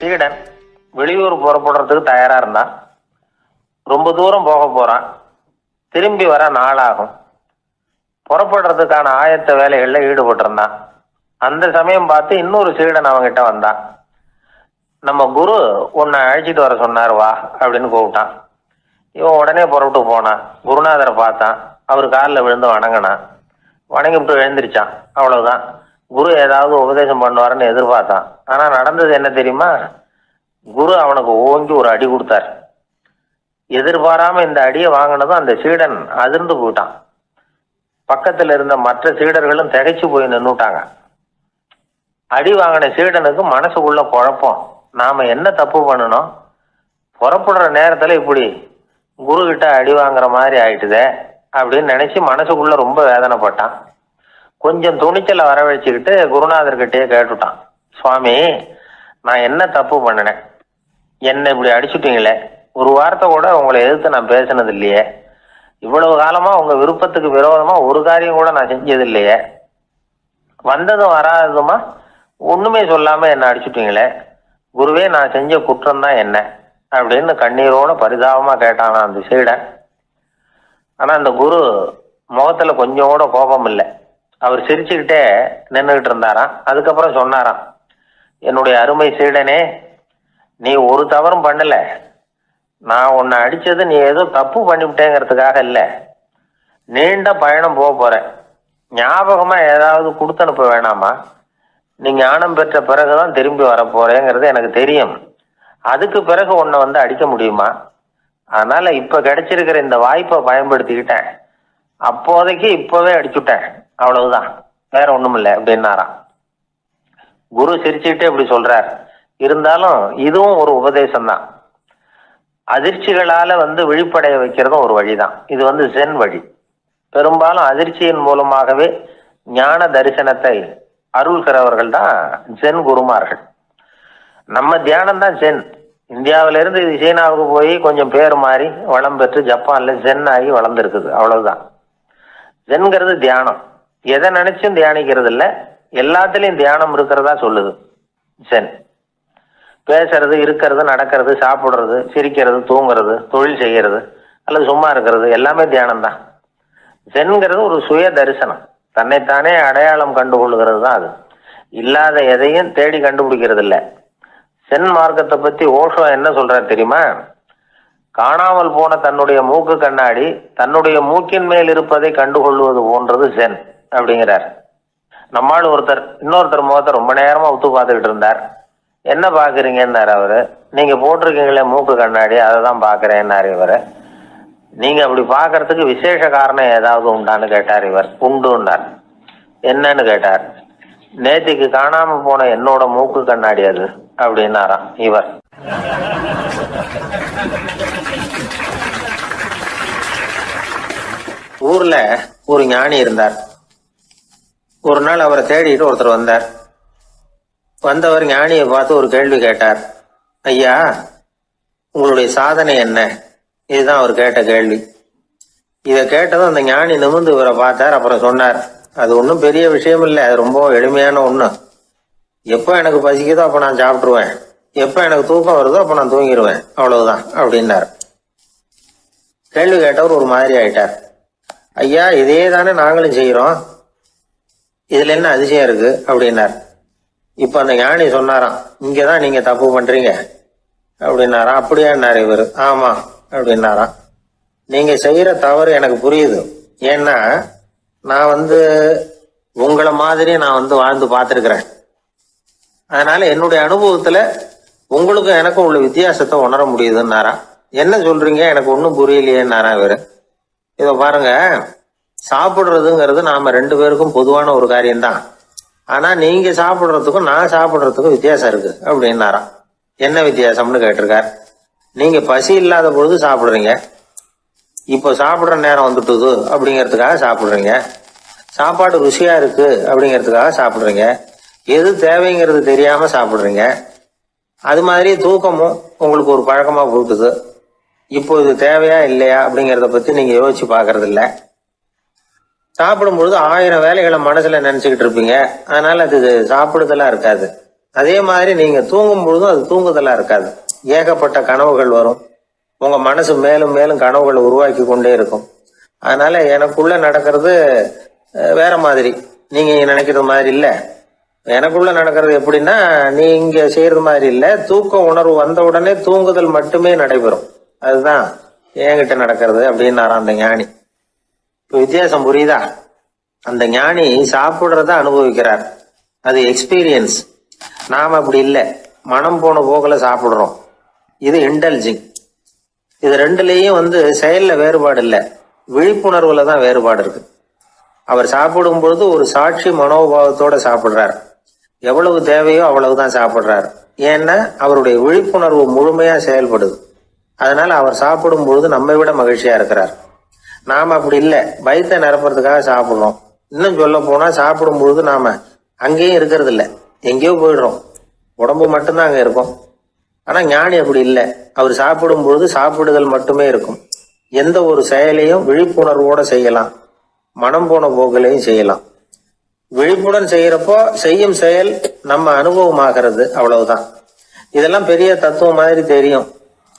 சீடன் வெளியூர் புறப்படுறதுக்கு தயாரா இருந்தான். ரொம்ப தூரம் போக போறான். திரும்பி வர நாளாகும். புறப்படுறதுக்கான ஆயத்த வேலைகள்ல ஈடுபட்டு இருந்தான். அந்த சமயம் பார்த்து இன்னொரு சீடன் அவங்கிட்ட வந்தான். நம்ம குரு உன்னை அழைச்சிட்டு வர சொன்னார் வா அப்படின்னு கூப்பிட்டான். இவன் உடனே புறப்பட்டு போனான். குருநாதரை பார்த்தான். அவர் காலில் விழுந்து வணங்கினான். வணங்கிவிட்டு எழுந்திரிச்சான். அவ்வளவுதான். குரு ஏதாவது உபதேசம் பண்ணுவாருன்னு எதிர்பார்த்தான். ஆனா நடந்தது என்ன தெரியுமா? குரு அவனுக்கு ஓங்கி ஒரு அடி கொடுத்தார். எதிர்பாராம இந்த அடியை வாங்கினதும் அந்த சீடன் அதிர்ந்து போயிட்டான். பக்கத்துல இருந்த மற்ற சீடர்களும் திகைச்சு போய் நின்னுட்டாங்க. அடி வாங்கின சீடனுக்கு மனசுக்குள்ள குழப்பம். நாம என்ன தப்பு பண்ணணும்? புறப்படுற நேரத்துல இப்படி குரு கிட்ட அடி வாங்குற மாதிரி ஆயிட்டுதே அப்படின்னு நினைச்சு மனசுக்குள்ள ரொம்ப வேதனைப்பட்டான். கொஞ்சம் துணிச்சலை வரவழைச்சுக்கிட்டு குருநாதர்கிட்டயே கேட்டுட்டான். சுவாமி, நான் என்ன தப்பு பண்ணினேன்? என்னை இப்படி அடிச்சுட்டீங்களே, ஒரு வார்த்தை கூட உங்களை எதிர்த்து நான் பேசினது இல்லையே, இவ்வளவு காலமா உங்க விருப்பத்துக்கு விரோதமா ஒரு காரியம் கூட நான் செஞ்சது இல்லையே, வந்ததும் வராததுமா ஒண்ணுமே சொல்லாம என்ன அடிச்சுட்டீங்களே, குருவே நான் செஞ்ச குற்றம் தான் என்ன அப்படின்னு கண்ணீரோட பரிதாபமா கேட்டானா அந்த சீடன். ஆனா அந்த குரு முகத்துல கொஞ்சம் கூட கோபம் இல்லை. அவர் சிரிச்சுக்கிட்டே நின்றுகிட்டு இருந்தாராம். அதுக்கப்புறம் சொன்னாராம், என்னுடைய அருமை சீடனே, நீ ஒரு தவறும் பண்ணல. நான் உன்னை அடிச்சது நீ ஏதோ தப்பு பண்ணிவிட்டேங்கிறதுக்காக இல்லை. நீண்ட பயணம் போக போற, ஞாபகமா ஏதாவது கொடுத்து அனுப்ப வேணாமா? நீ ஞானம் பெற்ற பிறகுதான் திரும்பி வர போறேங்கிறது எனக்கு தெரியும். அதுக்கு பிறகு உன்னை வந்து அடிக்க முடியுமா? அதனால இப்ப கிடைச்சிருக்கிற இந்த வாய்ப்பை பயன்படுத்திக்கிட்டேன். அப்போதைக்கு இப்பவே அடிச்சுட்டேன், அவ்வளவுதான், வேற ஒண்ணும் இல்லை அப்படின்னாராம். குரு சிரிச்சுக்கிட்டே இப்படி சொல்றார். இருந்தாலும் இதுவும் ஒரு உபதேசம் தான். அதிர்ச்சிகளால விழிப்படைய வைக்கிறதும் ஒரு வழிதான். இது ஜென் வழி. பெரும்பாலும் அதிர்ச்சியின் மூலமாகவே ஞான தரிசனத்தை அருள்கிறவர்கள் தான் ஜென் குருமார்கள். நம்ம தியானம் தான் ஜென். இந்தியாவிலிருந்து இது சீனாவுக்கு போய் கொஞ்சம் பேர் மாறி வளம் பெற்று ஜப்பான்ல ஜென் ஆகி வளர்ந்துருக்குது, அவ்வளவுதான். ஜென்கிறது தியானம். எதை நினைச்சும் தியானிக்கிறது இல்லை, எல்லாத்துலயும் தியானம் இருக்கிறதா சொல்லுது ஜென். பேசுறது, இருக்கிறது, நடக்கிறது, சாப்பிடுறது, சிரிக்கிறது, தூங்குறது, தொழில் செய்யறது அல்லது சும்மா இருக்கிறது எல்லாமே தியானம் தான். ஜென்கிறது ஒரு சுய தரிசனம். தன்னைத்தானே அடையாளம் கண்டுகொள்ளுகிறது தான் அது. இல்லாத எதையும் தேடி கண்டுபிடிக்கிறது இல்லை. சென் மார்க்கத்தை பத்தி ஓஷோ என்ன சொல்றாரு தெரியுமா? காணாமல் போன தன்னுடைய மூக்கு கண்ணாடி தன்னுடைய மூக்கின் மேல் இருப்பதை கண்டுகொள்வது போன்றது ஜென் அப்படிங்கிறார். நம்மால் இன்னொருத்தர் முகத்தை ரொம்ப நேரமா உத்து பார்த்துக்கிட்டு இருந்தார். என்ன பாக்குறீங்கன்னாரு அவரு. நீங்க போட்டிருக்கீங்களே மூக்கு கண்ணாடி, அதை தான் பாக்குறேன்னாரு இவரு. நீங்க அப்படி பாக்குறதுக்கு விசேஷ காரணம் ஏதாவது உண்டான்னு கேட்டார் இவர். உண்டுன்னார். என்னன்னு கேட்டார். நேத்திக்கு காணாம போன என்னோட மூக்கு கண்ணாடி அது அப்படின்னாராம் இவர். ஊர்ல ஒரு ஞானி இருந்தார். ஒரு நாள் அவரை தேடிட்டு ஒருத்தர் வந்தார். வந்தவர் ஞானியை பார்த்து ஒரு கேள்வி கேட்டார். ஐயா, உங்களுடைய சாதனை என்ன? இதுதான் அவர் கேட்ட கேள்வி. இதை கேட்டதும் அந்த ஞானி நிமிர்ந்து இவரை பார்த்தார். அப்புறம் சொன்னார், அது ஒன்றும் பெரிய விஷயம் இல்லை, அது ரொம்ப எளிமையான ஒண்ணு. எப்போ எனக்கு பசிக்குதோ அப்ப நான் சாப்பிட்டுருவேன், எப்போ எனக்கு தூக்கம் வருதோ அப்ப நான் தூங்கிடுவேன், அவ்வளவுதான் அப்படின்னார். கேள்வி கேட்டவர் ஒரு மாதிரி ஆயிட்டார். ஐயா, இதே தானே நாங்களும் செய்யறோம், இதுல என்ன அதிசயம் இருக்கு அப்படின்னார். இப்ப அந்த ஞானி சொன்னாராம், இங்கதான் நீங்க தப்பு பண்றீங்க அப்படின்னாராம். அப்படியான்னாரு இவர். ஆமா அப்படின்னாராம். நீங்க செய்யற தவறு எனக்கு புரியுது. ஏன்னா நான் உங்களை மாதிரி நான் வாழ்ந்து பார்த்திருக்கிறேன். அதனால என்னுடைய அனுபவத்துல உங்களுக்கும் எனக்கும் உள்ள வித்தியாசத்தை உணர முடியுதுன்னாராம். என்ன சொல்றீங்க, எனக்கு ஒன்னும் புரியலையேன்னாரா இவரு. இத பாருங்க, சாப்பிடுறதுங்கிறது நாம ரெண்டு பேருக்கும் பொதுவான ஒரு காரியம்தான். ஆனா நீங்க சாப்பிடுறதுக்கும் நான் சாப்பிடுறதுக்கும் வித்தியாசம் இருக்கு அப்படின்னாராம். என்ன வித்தியாசம்னு கேட்டிருக்கார். நீங்க பசி இல்லாத பொழுது சாப்பிடுறீங்க, இப்போ சாப்பிடுற நேரம் வந்துட்டுது அப்படிங்கிறதுக்காக சாப்பிடுறீங்க. சாப்பாடு ருசியா இருக்கு அப்படிங்கிறதுக்காக சாப்பிடுறீங்க. எது தேவைங்கிறது தெரியாம சாப்பிடுறீங்க. அது மாதிரி தூக்கமும் உங்களுக்கு ஒரு பழக்கமா போட்டுது. இப்போ இது தேவையா இல்லையா அப்படிங்கிறத பத்தி நீங்க யோசிச்சு பாக்குறது இல்ல. சாப்பிடும் பொழுது 1000 வேலைகளை மனசுல நினைச்சுக்கிட்டு இருப்பீங்க. அதனால அது சாப்பிடுதலா இருக்காது. அதே மாதிரி நீங்க தூங்கும் பொழுதும் அது தூங்குதலா இருக்காது. ஏகப்பட்ட கனவுகள் வரும். உங்க மனசு மேலும் மேலும் கனவுகளை உருவாக்கி கொண்டே இருக்கும். அதனால எனக்குள்ள நடக்கிறது வேற மாதிரி, நீங்க நினைக்கிறது மாதிரி இல்ல. எனக்குள்ள நடக்கிறது எப்படின்னா, நீங்க செய்யறது மாதிரி இல்ல. தூக்க உணர்வு வந்த உடனே தூங்குதல் மட்டுமே நடைபெறும். அதுதான் என்கிட்ட நடக்கிறது அப்படின்னாராம் அந்த ஞானி. இப்ப வித்தியாசம் புரியுதா? அந்த ஞானி சாப்பிடுறத அனுபவிக்கிறார், அது எக்ஸ்பீரியன்ஸ். நாம அப்படி இல்லை, மனம் போன போக்குல சாப்பிடுறோம். இது இன்டெலிஜிங். இது ரெண்டுலயும் செயல்ல வேறுபாடு இல்லை, விழிப்புணர்வுல தான் வேறுபாடு இருக்கு. அவர் சாப்பிடும் பொழுது ஒரு சாட்சி மனோபாவத்தோட சாப்பிடுறார். எவ்வளவு தேவையோ அவ்வளவுதான் சாப்பிடுறார். ஏன்னா அவருடைய விழிப்புணர்வு முழுமையா செயல்படுது. அதனால அவர் சாப்பிடும் பொழுது நம்மை விட மகிழ்ச்சியா இருக்கிறார். நாம அப்படி இல்லை, வயிற்றை நிரப்புறதுக்காக சாப்பிடுறோம். இன்னும் சொல்ல போனா சாப்பிடும் பொழுது நாம அங்கேயும் இருக்கிறது இல்லை, எங்கேயோ போயிடுறோம். உடம்பு மட்டும்தான் அங்க இருக்கும். ஆனா ஞானி அப்படி இல்லை. அவர் சாப்பிடும் பொழுது சாப்பிடுதல் மட்டுமே இருக்கும். எந்த ஒரு செயலையும் விழிப்புணர்வோட செய்யலாம், மனம் போன போக்கிலையும் செய்யலாம். விழிப்புடன் செய்யறப்போ செய்யும் செயல் நம்ம அனுபவமாகிறது, அவ்வளவுதான். இதெல்லாம் பெரிய தத்துவம் மாதிரி தெரியும்.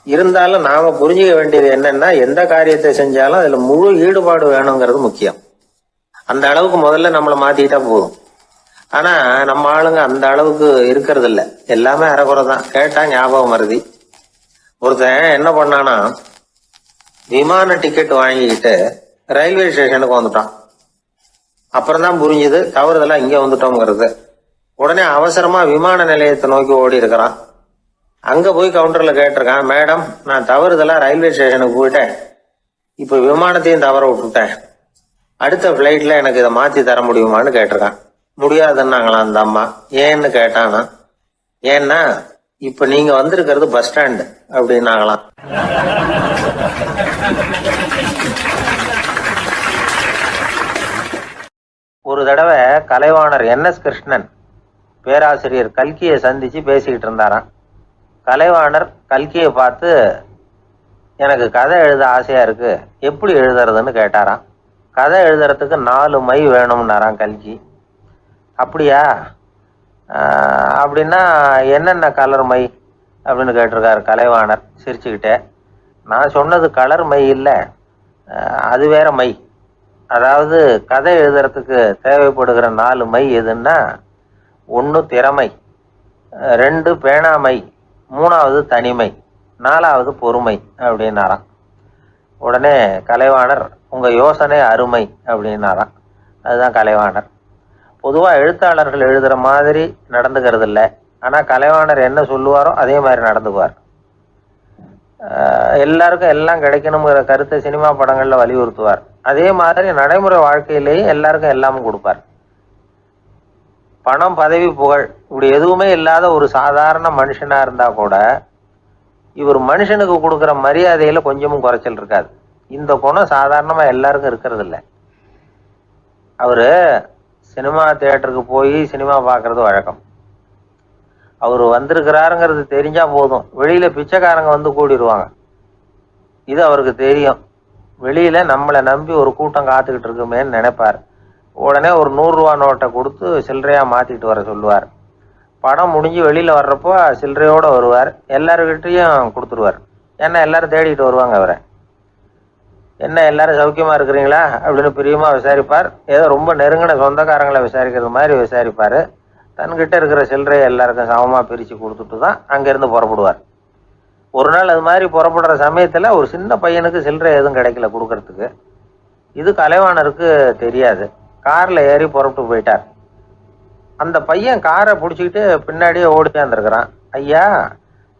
இருந்தாலும் நாம புரிஞ்சுக்க வேண்டியது என்னன்னா, எந்த காரியத்தை செஞ்சாலும் அதுல முழு ஈடுபாடு வேணுங்கிறது முக்கியம். அந்த அளவுக்கு முதல்ல நம்மளை மாத்திக்கிட்டா போதும். ஆனா நம்ம ஆளுங்க அந்த அளவுக்கு இருக்கிறது இல்ல, எல்லாமே அரைகுறை தான். கேட்டா ஞாபகம் மருதி. ஒருத்தன் என்ன பண்ணானா, விமான டிக்கெட் வாங்கிக்கிட்டு ரயில்வே ஸ்டேஷனுக்கு வந்துட்டான். அப்புறம் தான் புரிஞ்சுது தவறுதெல்லாம் இங்க வந்துட்டோங்கிறது. உடனே அவசரமா விமான நிலையத்தை நோக்கி ஓடி இருக்கிறான். அங்க போய் கவுண்டர்ல கேட்டிருக்கான், மேடம் நான் தவறுதெல்லாம் ரயில்வே ஸ்டேஷனுக்கு போயிட்டேன், இப்ப விமானத்தையும் தவற விட்டுட்டேன், அடுத்த பிளைட்ல எனக்கு இதை மாத்தி தர முடியுமான்னு கேட்டிருக்கான். முடியாதுன்னாங்களாம் அந்த அம்மா. ஏன்னு கேட்டானா, ஏன்னா இப்ப நீங்க வந்திருக்கிறது பஸ் ஸ்டாண்டு அப்படின்னாங்களாம். ஒரு தடவை கலைவாணர் NS கிருஷ்ணன் பேராசிரியர் கல்கியை சந்திச்சு பேசிக்கிட்டு இருந்தாராம். கலைவாணர் கல்கியை பார்த்து, எனக்கு கதை எழுத ஆசையா இருக்கு, எப்படி எழுதுறதுன்னு கேட்டாராம். கதை எழுதுறதுக்கு 4 மை வேணும்னாராம் கல்கி. அப்படியா, அப்படின்னா என்னென்ன கலர் மை அப்படின்னு கேட்டிருக்காரு கலைவாணர் சிரிச்சுக்கிட்டே. நான் சொன்னது கலர் மை இல்லை, அது வேற மை. அதாவது கதை எழுதுறதுக்கு தேவைப்படுகிற 4 மை எதுன்னா, 1 திறமை, 2 பேணாமை, 3வது தனிமை, 4வது பொறுமை அப்படின்னாராம். உடனே கலைவாணர், உங்க யோசனை அருமை அப்படின்னாராம். அதுதான் கலைவாணர். பொதுவா எழுத்தாளர்கள் எழுதுற மாதிரி நடந்துக்கிறது இல்லை. ஆனா கலைவாணர் என்ன சொல்லுவாரோ அதே மாதிரி நடந்துக்குவார். எல்லாருக்கும் எல்லாம் கிடைக்கணுங்கிற கருத்தை சினிமா படங்கள்ல வலியுறுத்துவார். அதே மாதிரி நடைமுறை வாழ்க்கையிலேயே எல்லாருக்கும் எல்லாமும் கொடுப்பார். பணம், பதவி, புகழ் இப்படி எதுவுமே இல்லாத ஒரு சாதாரண மனுஷனா இருந்தா கூட இவர் மனுஷனுக்கு கொடுக்குற மரியாதையில கொஞ்சமும் குறைச்சல் இருக்காது. இந்த குணம் சாதாரணமா எல்லாருக்கும் இருக்கிறது இல்லை. அவரு சினிமா தியேட்டருக்கு போய் சினிமா பார்க்கறது வழக்கம். அவர் வந்திருக்கிறாருங்கிறது தெரிஞ்சா போதும், வெளியில பிச்சைக்காரங்க வந்து கூடிடுவாங்க. இது அவருக்கு தெரியும். வெளியில நம்மளை நம்பி ஒரு கூட்டம் காத்துக்கிட்டு இருக்குமேன்னு நினைப்பார். உடனே ஒரு 100 ரூபா நோட்டை கொடுத்து சில்லறையா மாத்திட்டு வர சொல்லுவார். படம் முடிஞ்சு வெளியில வர்றப்போ சில்லறையோட வருவார். எல்லாருக்கிட்டையும் கொடுத்துருவார். ஏன்னா எல்லாரும் தேடிட்டு வருவாங்க அவரை. என்ன எல்லாரும் சௌக்கியமா இருக்கிறீங்களா அப்படின்னு பிரியமா விசாரிப்பார். ஏதோ ரொம்ப நெருங்கின சொந்தக்காரங்களை விசாரிக்கிறது மாதிரி விசாரிப்பாரு. தன்கிட்ட இருக்கிற சில்லறையை எல்லாருக்கும் சமமா பிரிச்சு கொடுத்துட்டு தான் அங்கிருந்து புறப்படுவார். ஒரு நாள் அது மாதிரி புறப்படுற சமயத்துல ஒரு சின்ன பையனுக்கு சில்லறை எதுவும் கிடைக்கல கொடுக்கறதுக்கு. இது கலைவாணருக்கு தெரியாது. கார்ல ஏறி புறப்பட்டு போயிட்டார். அந்த பையன் காரை பிடிச்சிக்கிட்டு பின்னாடியே ஓடிச்சாந்துருக்கிறான். ஐயா,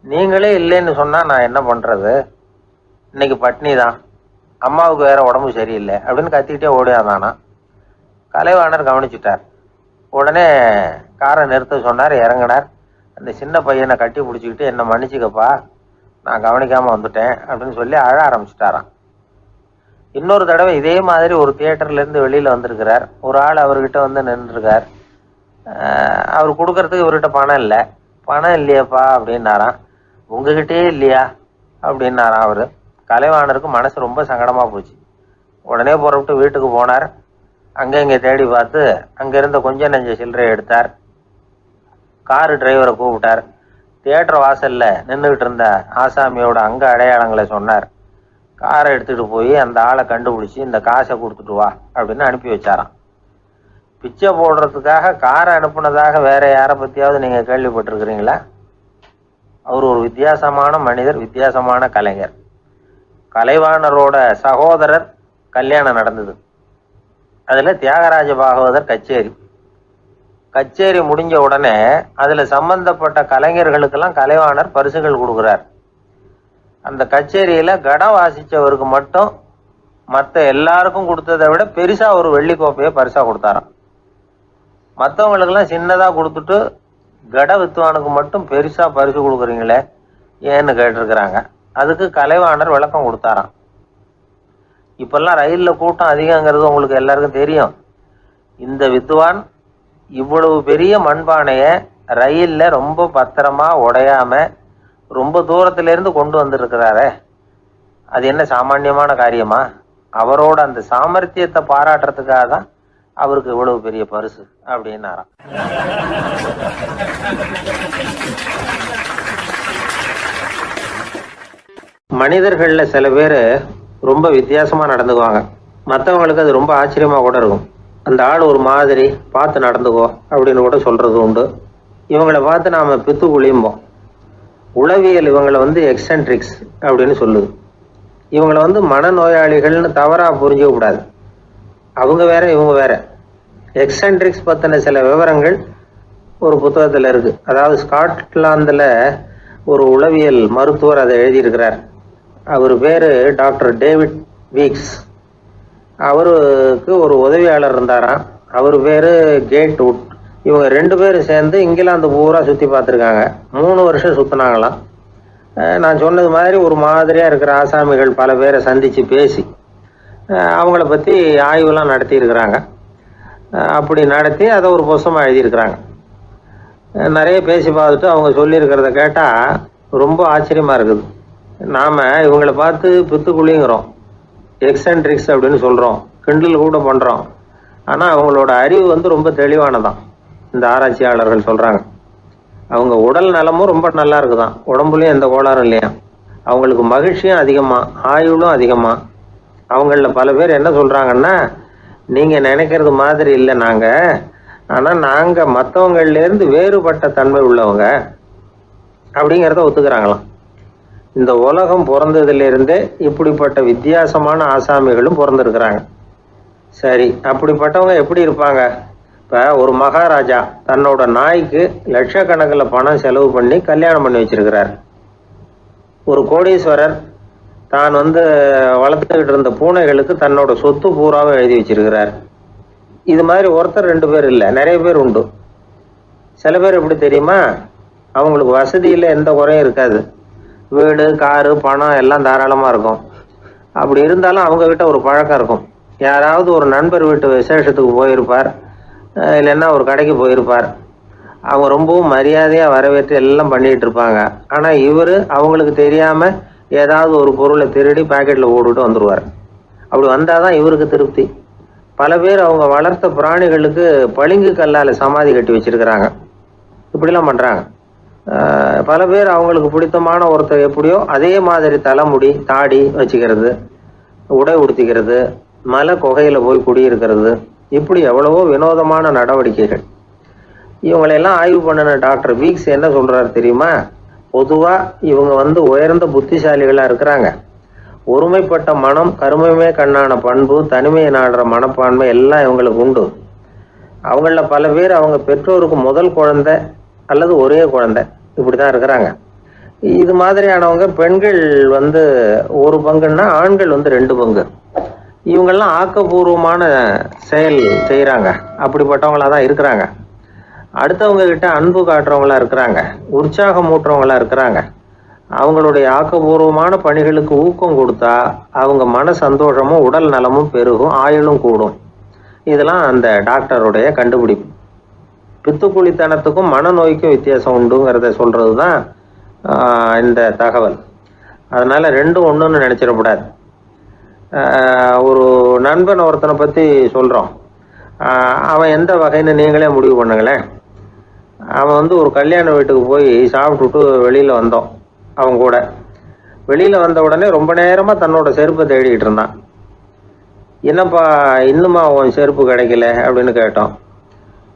நீங்களே இல்லைன்னு சொன்னா நான் என்ன பண்றது, இன்னைக்கு பட்னி தான், அம்மாவுக்கு வேற உடம்பு சரியில்லை அப்படின்னு கத்திக்கிட்டே ஓடியாந்தானா. கலைவாணர் கவனிச்சுட்டார். உடனே காரை நிறுத்த சொன்னார். இறங்கினார். அந்த சின்ன பையனை கட்டி பிடிச்சிக்கிட்டு, என்னை மன்னிச்சுக்கப்பா, நான் கவனிக்காம வந்துட்டேன் அப்படின்னு சொல்லி அழ ஆரம்பிச்சுட்டாராம். இன்னொரு தடவை இதே மாதிரி ஒரு தியேட்டர்ல இருந்து வெளியில வந்திருக்கிறார். ஒரு ஆள் அவர்கிட்ட வந்து நின்றுருக்கார். அவர் கொடுக்கறதுக்கு இவர்கிட்ட பணம் இல்லை. பணம் இல்லையாப்பா அப்படின்னாராம். உங்ககிட்டயே இல்லையா அப்படின்னாராம் அவரு. கலைவாணருக்கு மனசு ரொம்ப சங்கடமா போச்சு. உடனே புறப்பட்டு வீட்டுக்கு போனார். அங்க இங்க தேடி பார்த்து அங்க இருந்த கொஞ்சம் நெஞ்ச சில்லறையை எடுத்தார். காரு டிரைவரை கூப்பிட்டார். தியேட்டர் வாசல்ல நின்றுகிட்டு இருந்த ஆசாமியோட அங்க அடையாளங்களை சொன்னார். காரை எடுத்துட்டு போய் அந்த ஆளை கண்டுபிடிச்சி இந்த காசை கொடுத்துட்டு வா அப்படின்னு அனுப்பி வச்சாராம். பிச்சை போடுறதுக்காக காரை அனுப்புனதாக வேற யாரை பத்தியாவது நீங்க கேள்விப்பட்டிருக்கிறீங்களா? அவர் ஒரு வித்தியாசமான மனிதர், வித்தியாசமான கலைஞர். கலைவாணரோட சகோதரர் கல்யாணம் நடந்தது. அதுல தியாகராஜ பாகவதர் கச்சேரி முடிஞ்ச உடனே அதுல சம்பந்தப்பட்ட கலைஞர்களுக்கெல்லாம் கலைவாணர் பரிசுகள் கொடுக்குறார். அந்த கச்சேரியில கடம் வாசிச்சவருக்கு மட்டும் மற்ற எல்லாருக்கும் கொடுத்ததை விட பெருசா ஒரு வெள்ளிக்கோப்பையை பரிசா கொடுத்தாராம். மற்றவங்களுக்கெல்லாம் சின்னதா கொடுத்துட்டு கட வித்துவானுக்கு மட்டும் பெருசா பரிசு கொடுக்குறீங்களே ஏன்னு கேட்டிருக்கிறாங்க. அதுக்கு கலைவாணர் விளக்கம் கொடுத்தாராம். இப்பெல்லாம் ரயில்ல கூட்டம் அதிகங்கிறது உங்களுக்கு எல்லாருக்கும் தெரியும். இந்த வித்வான் இவ்வளவு பெரிய மண்பானைய ரயில்ல ரொம்ப பத்திரமா உடையாம ரொம்ப தூரத்துல இருந்து கொண்டு வந்திருக்கிறாரே, அது என்ன சாமான்யமான காரியமா? அவரோட அந்த சாமர்த்தியத்தை பாராட்டுறதுக்காக தான் அவருக்கு இவ்வளவு பெரிய பரிசு அப்படின்னாராம். மனிதர்கள்ல சில பேர் ரொம்ப வித்தியாசமா நடந்துக்குவாங்க. மற்றவங்களுக்கு அது ரொம்ப ஆச்சரியமா கூட இருக்கும். அந்த ஆள் ஒரு மாதிரி பார்த்து நடந்துக்கோ அப்படின்னு கூட சொல்றது உண்டு. இவங்களை பார்த்து நாம பித்து குளியும்போம். உளவியல் இவங்களை எக்ஸென்ட்ரிக்ஸ் அப்படின்னு சொல்லுது. இவங்களை மனநோயாளிகள்னு தவறா புரிஞ்சிக்க கூடாது. அவங்க வேற இவங்க வேற. எக்ஸென்ட்ரிக்ஸ் பத்தின சில விவரங்கள் ஒரு புத்தகத்துல இருக்கு. அதாவது ஸ்காட்லாந்துல ஒரு உளவியல் மருத்துவர் அதை எழுதியிருக்கிறார். அவர் பேரு டாக்டர் டேவிட் வீக்ஸ். அவருக்கு ஒரு உதவியாளர் இருந்தாராம். அவர் பேரு கேட் வுட். இவங்க 2 பேரும் சேர்ந்து இங்கிலாந்து பூரா சுத்தி பார்த்துருக்காங்க. 3 வருஷம் சுத்தினாங்களாம். நான் சொன்னது மாதிரி ஒரு மாதிரியா இருக்கிற ஆசாமிகள் பல பேரை சந்திச்சு பேசி அவங்கள பத்தி ஆய்வுலாம் நடத்தி இருக்கிறாங்க. அப்படி நடத்தி அதை ஒரு புஸ்தகமா எழுதியிருக்கிறாங்க. நிறைய பேசி பார்த்துட்டு அவங்க சொல்லியிருக்கிறத கேட்டா ரொம்ப ஆச்சரியமா இருக்குது. நாம இவங்களை பார்த்து பித்துக்குழிங்கிறோம், எக்ஸென்ட்ரிக்ஸ் அப்படின்னு சொல்றோம், கிண்டல் கூட பண்றோம். ஆனா அவங்களோட அறிவு ரொம்ப தெளிவானதான். இந்த ஆராய்ச்சியாளர்கள் சொல்றாங்க. அவங்க உடல் நலமும் ரொம்ப நல்லா இருக்குதான், உடம்புலயும் எந்த கோளாறும் இல்லையா. அவங்களுக்கு மகிழ்ச்சியும் அதிகமா, ஆயுளும் அதிகமா. அவங்கள பல பேர் என்ன சொல்றாங்கன்னா, நீங்க நினைக்கிறது மாதிரி இல்லை நாங்க, ஆனா நாங்க மற்றவங்கள்ல இருந்து வேறுபட்ட தன்மை உள்ளவங்க அப்படிங்கிறத ஒத்துக்கிறாங்களாம். இந்த உலகம் பிறந்ததுல இருந்தே இப்படிப்பட்ட வித்தியாசமான ஆசாமிகளும் பிறந்திருக்கிறாங்க. சரி, அப்படிப்பட்டவங்க எப்படி இருப்பாங்க? இப்ப ஒரு மகாராஜா தன்னோட நாய்க்கு லட்சக்கணக்கில் பணம் செலவு பண்ணி கல்யாணம் பண்ணி வச்சிருக்கிறார். ஒரு கோடீஸ்வரர் தான் வளர்த்துக்கிட்டு இருந்த பூனைகளுக்கு தன்னோட சொத்து பூராவை எழுதி வச்சிருக்கிறார். இது மாதிரி ஒருத்தர் 2 பேர் இல்லை, நிறைய பேர் உண்டு. சில பேர் எப்படி தெரியுமா? அவங்களுக்கு வசதியில் எந்த குறையும் இருக்காது. வீடு, காரு, பணம் எல்லாம் தாராளமா இருக்கும். அப்படி இருந்தாலும் அவங்க கிட்ட ஒரு பழக்கம் இருக்கும். யாராவது ஒரு நண்பர் வீட்டு விசேஷத்துக்கு போயிருப்பார், இல்லைன்னா ஒரு கடைக்கு போயிருப்பார். அவங்க ரொம்பவும் மரியாதையா வரவேற்று எல்லாம் பண்ணிட்டு இருப்பாங்க. ஆனா இவரு அவங்களுக்கு தெரியாம ஏதாவது ஒரு பொருளை திருடி பாக்கெட்ல போட்டுட்டு வந்துருவார். அப்படி வந்தாதான் இவருக்கு திருப்தி. பல பேர் அவங்க வளர்த்த பிராணிகளுக்கு பளிங்கு கல்லால சமாதி கட்டி வச்சிருக்கிறாங்க. இப்படிலாம் பண்றாங்க. பல பேர் அவங்களுக்கு பிடித்தமான ஒருத்தர் எப்படியோ அதே மாதிரி தலைமுடி, தாடி வச்சுக்கிறது, உடை உடுத்திக்கிறது, மலை குகையில போய் குடியிருக்கிறது, இப்படி எவ்வளவோ வினோதமான நடவடிக்கைகள். இவங்களெல்லாம் ஆய்வு பண்ணின டாக்டர் வீக்ஸ் என்ன சொல்றாரு தெரியுமா? பொதுவா இவங்க உயர்ந்த புத்திசாலிகளா இருக்கிறாங்க. ஒருமைப்பட்ட மனம், கருமையுமே கண்ணான பண்பு, தனிமையை நாடுற மனப்பான்மை எல்லாம் இவங்களுக்கு உண்டு. அவங்கள பல பேர் அவங்க பெற்றோருக்கு முதல் குழந்தை அல்லது ஒரே குழந்தை இப்படிதான் இருக்கிறாங்க. இது மாதிரியானவங்க பெண்கள் 1 பங்குன்னா ஆண்கள் 2 பங்கு. இவங்கெல்லாம் ஆக்கப்பூர்வமான செயல் செய்யறாங்க. அப்படிப்பட்டவங்களா தான் இருக்கிறாங்க. அடுத்தவங்க கிட்ட அன்பு காட்டுறவங்களா இருக்கிறாங்க, உற்சாகம் ஊட்டுறவங்களா இருக்கிறாங்க. அவங்களுடைய ஆக்கப்பூர்வமான பணிகளுக்கு ஊக்கம் கொடுத்தா அவங்க மன சந்தோஷமும் உடல் நலமும் பெருகும், ஆயுளும் கூடும். இதெல்லாம் அந்த டாக்டருடைய கண்டுபிடிப்பு. பித்துக்குழித்தனத்துக்கும் மனநோய்க்கும் வித்தியாசம் உண்டுங்கிறத சொல்றதுதான் இந்த தகவல். அதனால 2ம் ஒண்ணுன்னு நினைச்சிடக்கூடாது. ஒரு நண்பன் ஒருத்தனை பத்தி சொல்றோம். அவன் எந்த வகைன்னு நீங்களே முடிவு பண்ணுங்களேன். அவன் வந்து ஒரு கல்யாண வீட்டுக்கு போய் சாப்பிட்டுட்டு வெளியில வந்தோம். அவன் கூட வெளியில வந்த உடனே ரொம்ப நேரமா தன்னோட செருப்பை தேடிட்டு இருந்தான். என்னப்பா இன்னுமா உன் செருப்பு கிடைக்கல அப்படின்னு கேட்டோம்.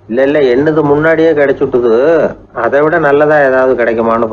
இல்ல இல்ல என்னது முன்னாடியே கிடைச்சுட்டுது, அதை விட நல்லதா ஏதாவது கிடைக்குமான்னு